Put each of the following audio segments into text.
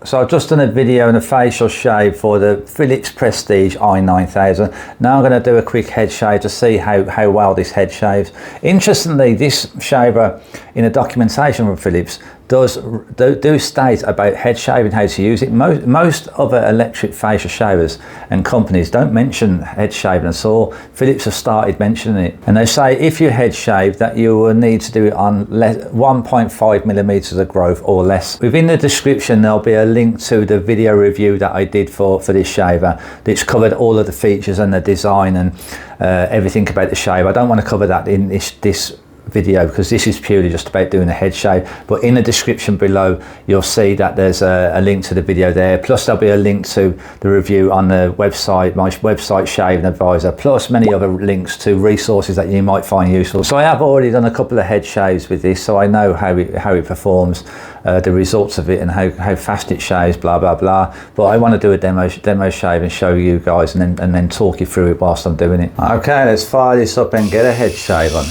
So I've just done a video and a facial shave for the Philips Prestige i9000. Now I'm going to do a quick head shave to see how well this head shaves. Interestingly, this shaver in the documentation from Philips do state about head shaving, how to use it. Most other electric facial shavers and companies don't mention head shaving at all. Philips have started mentioning it, and they say if you head shave that you will need to do it on 1.5 millimeters of growth or less. Within the description there'll be a link to the video review that I did for this shaver, which covered all of the features and the design and everything about the shave. I don't want to cover that in this video because this is purely just about doing a head shave, but in the description below you'll see that there's a link to the video there, plus there'll be a link to the review on the website, my website Shaving Advisor, plus many other links to resources that you might find useful. So I have already done a couple of head shaves with this, so I know how it performs, the results of it and how fast it shaves, blah blah blah. But I want to do a demo shave and show you guys and then talk you through it whilst I'm doing it. Okay, let's fire this up and get a head shave on.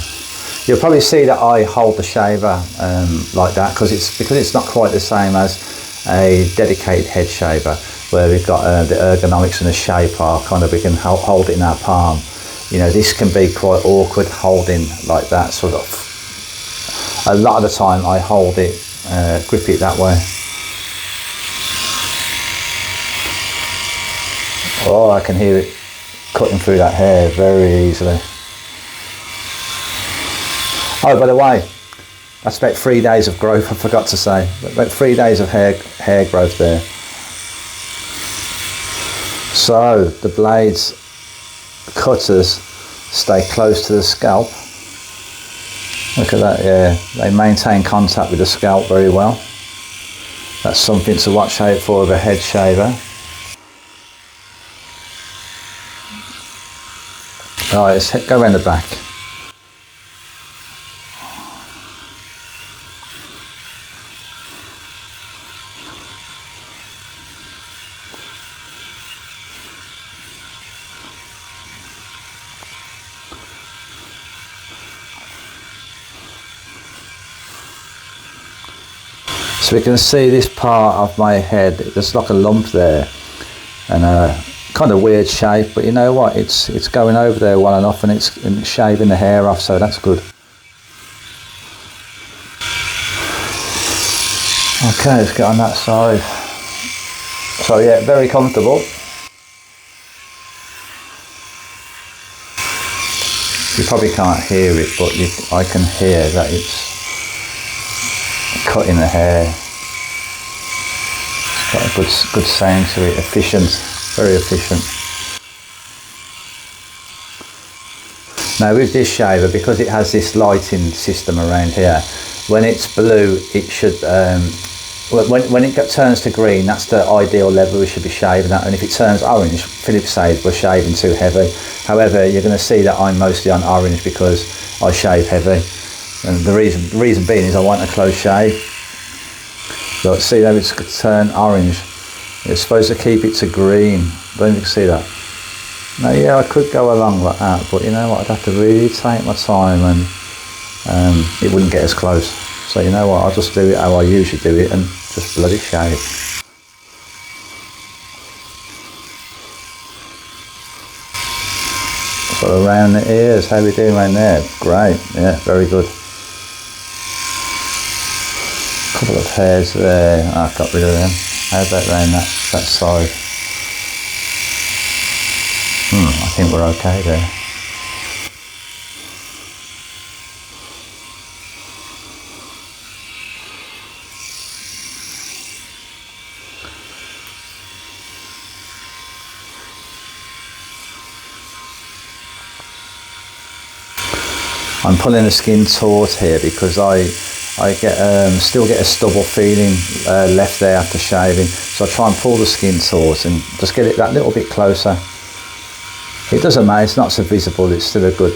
You'll probably see that I hold the shaver like that because it's not quite the same as a dedicated head shaver where we've got the ergonomics and the shape are kind of, we can hold it in our palm. You know, this can be quite awkward holding like that sort of. A lot of the time I hold it, grip it that way. Oh, I can hear it cutting through that hair very easily. Oh, by the way, that's about 3 days of growth, I forgot to say. About 3 days of hair growth there. So the blades, cutters, stay close to the scalp. Look at that, yeah. They maintain contact with the scalp very well. That's something to watch out for with a head shaver. Alright, let's go around the back. So we can see this part of my head, there's like a lump there and a kind of weird shape, but you know what, it's going over there well enough and it's shaving the hair off, so that's good. Okay, let's get on that side. So yeah, very comfortable. You probably can't hear it, but I can hear that it's cutting the hair. It's got a good sound to it, efficient, very efficient. Now with this shaver, because it has this lighting system around here, when it's blue it should, when it turns to green, that's the ideal level we should be shaving at, and if it turns orange, Philips says we're shaving too heavy. However, you're going to see that I'm mostly on orange because I shave heavy. And the reason being is I want a close shave. But see how it's turned orange. You're supposed to keep it to green. I don't know if you can see that. Now yeah, I could go along like that, but you know what, I'd have to really take my time and it wouldn't get as close. So you know what, I'll just do it how I usually do it and just bloody shave. So around the ears, how are we doing around there? Great, yeah, very good. Couple of hairs there, I've got rid of them. How about around that side? I think we're okay there. I'm pulling the skin taut here because I still get a stubble feeling left there after shaving, so I try and pull the skin taut and just get it that little bit closer. It doesn't matter, it's not so visible, it's still a good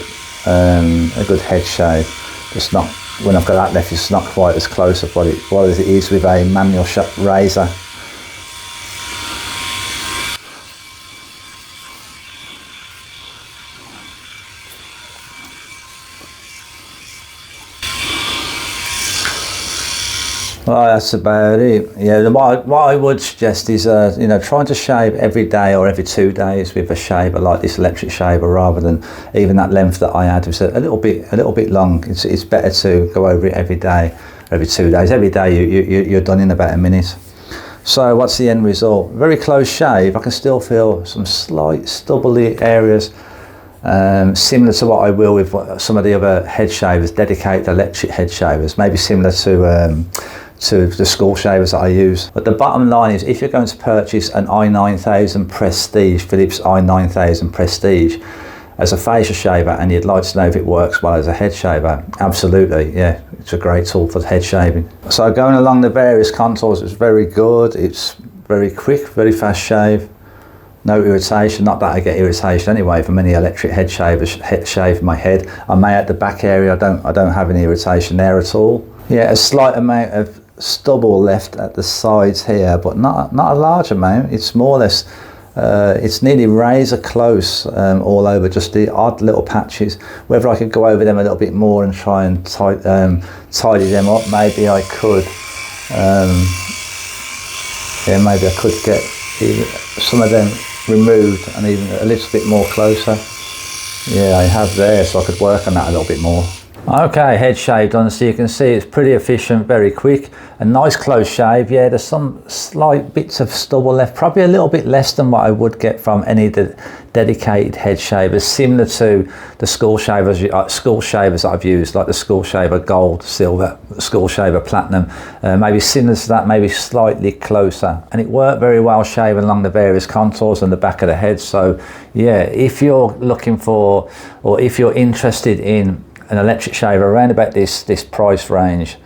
head shave. Just not, when I've got that left, it's not quite as close as what it is with a manual razor. Well, that's about it. Yeah, what I would suggest is, you know, trying to shave every day or every 2 days with a shaver like this electric shaver, rather than even that length that I had was a little bit long. It's better to go over it every day, every 2 days. Every day you're done in about a minute. So what's the end result? Very close shave. I can still feel some slight stubbly areas, similar to what I will with some of the other head shavers, dedicated electric head shavers, maybe similar to the school shavers that I use. But the bottom line is, if you're going to purchase an i9000 Prestige, Philips i9000 Prestige, as a facial shaver, and you'd like to know if it works well as a head shaver, absolutely, yeah, it's a great tool for head shaving. So going along the various contours, it's very good, it's very quick, very fast shave, no irritation. Not that I get irritation anyway from many electric head shavers shave my head. I may at the back area, I don't have any irritation there at all. Yeah, a slight amount of stubble left at the sides here, but not a large amount. It's more or less, it's nearly razor close all over, just the odd little patches. Whether I could go over them a little bit more and try and tidy them up, maybe I could. Yeah, maybe I could get some of them removed and even a little bit more closer. Yeah, I have there, so I could work on that a little bit more. Okay, head shave done, so you can see it's pretty efficient, very quick, a nice close shave. Yeah, there's some slight bits of stubble left, probably a little bit less than what I would get from any of the dedicated head shavers, similar to the school shavers that I've used, like the school shaver gold, silver, school shaver platinum, maybe similar to that, maybe slightly closer. And it worked very well shaving along the various contours on the back of the head. So yeah, if you're looking for, or if you're interested in an electric shaver around about this price range,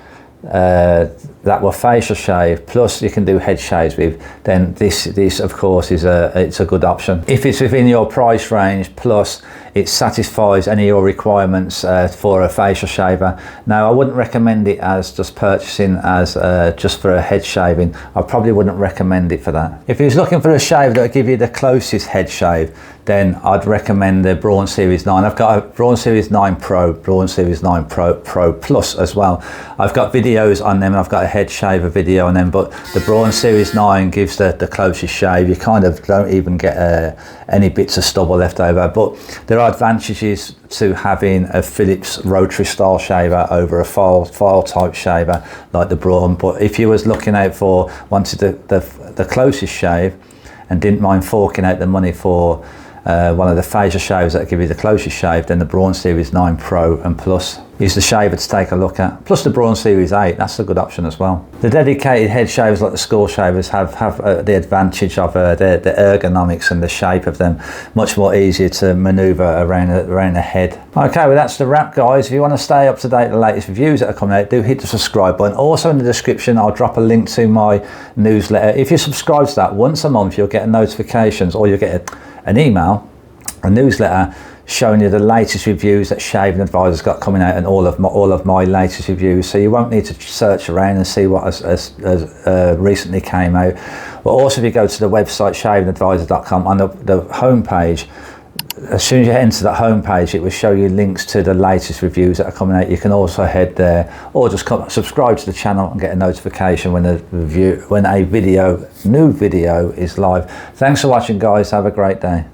that will facial shave plus you can do head shaves with, then this of course is it's a good option. If it's within your price range plus it satisfies any of your requirements for a facial shaver. Now, I wouldn't recommend it as just purchasing as just for a head shaving. I probably wouldn't recommend it for that. If you're looking for a shave that will give you the closest head shave, then I'd recommend the Braun Series 9. I've got a Braun Series 9 Pro, Braun Series 9 Pro Plus as well. I've got videos on them, and I've got a head shaver video on them, but the Braun Series 9 gives the closest shave. You kind of don't even get any bits of stubble left over, but there are advantages to having a Philips rotary style shaver over a file type shaver like the Braun. But if you was looking out for, wanted the closest shave and didn't mind forking out the money for one of the facial shavers that give you the closest shave, then the Braun Series 9 Pro and Plus is the shaver to take a look at. Plus the Braun Series 8, that's a good option as well. The dedicated head shavers like the school shavers have the advantage of the ergonomics and the shape of them, much more easier to maneuver around the head. Okay, well that's the wrap, guys. If you want to stay up to date with the latest reviews that are coming out, do hit the subscribe button. Also in the description I'll drop a link to my newsletter. If you subscribe to that, once a month you'll get notifications, or you'll get an email, a newsletter showing you the latest reviews that Shaving Advisor's got coming out, and all of my latest reviews, so you won't need to search around and see what has recently came out. But also, if you go to the website shavingadvisor.com, on the home page, as soon as you enter that home page, it will show you links to the latest reviews that are coming out. You can also head there, or just subscribe to the channel and get a notification when a new video is live. Thanks for watching, guys. Have a great day.